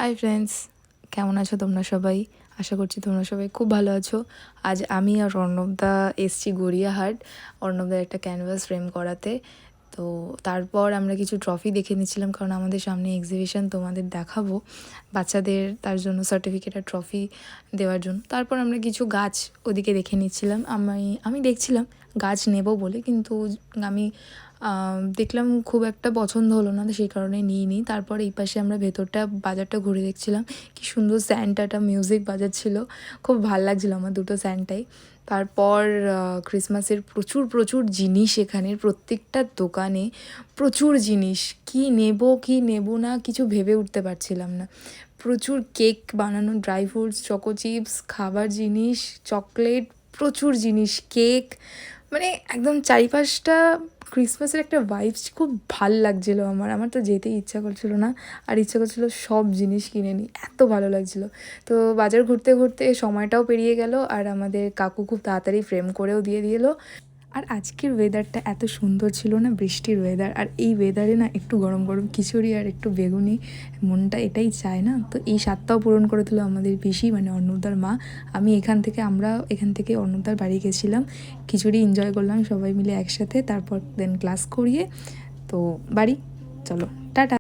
Hi friends, কেমন আছো তোমরা সবাই? আশা করছি তোমরা সবাই খুব ভালো আছো। আজ আমি আর অর্ণবদা এসছি গড়িয়াহাট অর্ণবদার একটা ক্যানভাস ফ্রেম করাতে। তো তারপর আমরা কিছু ট্রফি দেখে নিচ্ছিলাম, কারণ আমাদের সামনে এক্সিবিশন তোমাদের দেখাবো বাচ্চাদের, তার জন্য সার্টিফিকেট আর ট্রফি দেওয়ার জন্য। তারপর আমরা কিছু গাছ ওদিকে দেখে নিচ্ছিলাম। আমি দেখছিলাম গাছ নেব বলে, কিন্তু আমি দেখলাম খুব একটা পছন্দ হলো না, তো সেই কারণে নিইনি। তারপর এই পাশে আমরা ভেতরটা বাজারটা ঘুরে দেখছিলাম, কি সুন্দর স্যান্টাটা মিউজিক বাজাচ্ছিল, খুব ভাল লাগছিলো আমার দুটো স্যান্টাই। তারপর ক্রিসমাসের প্রচুর প্রচুর জিনিস, এখানের প্রত্যেকটা দোকানে প্রচুর জিনিস, কি নেব না কিছু ভেবে উঠতে পারছিলাম না। প্রচুর কেক বানানো, ড্রাই ফ্রুটস, চকো চিপস, খাবার জিনিস, চকলেট, প্রচুর জিনিস, কেক, মানে একদম চারিপাশটা ক্রিসমাসের একটা ভাইবস, খুব ভাল লাগছিলো আমার তো যেতেই ইচ্ছা করছিল না, আর ইচ্ছা করছিলো সব জিনিস কিনে নিই, এত ভালো লাগছিলো। তো বাজার ঘুরতে ঘুরতে সময়টাও পেরিয়ে গেল, আর আমাদের কাকু খুব তাড়াতাড়ি ফ্রেম করেও দিয়ে দিল। আর আজকের ওয়েদারটা এত সুন্দর ছিল না, বৃষ্টির ওয়েদার, আর এই ওয়েদারে না একটু গরম গরম খিচুড়ি আর একটু বেগুনি, মনটা এটাই চায় না। তো এই স্বাদটাও পূরণ করে দিল আমাদের পিসি, মানে অর্ণবদার মা। আমরা এখান থেকে অর্ণবদার বাড়ি গেছিলাম, খিচুড়ি এনজয় করলাম সবাই মিলে একসাথে, তারপর দেন ক্লাস করিয়ে তো বাড়ি চলো।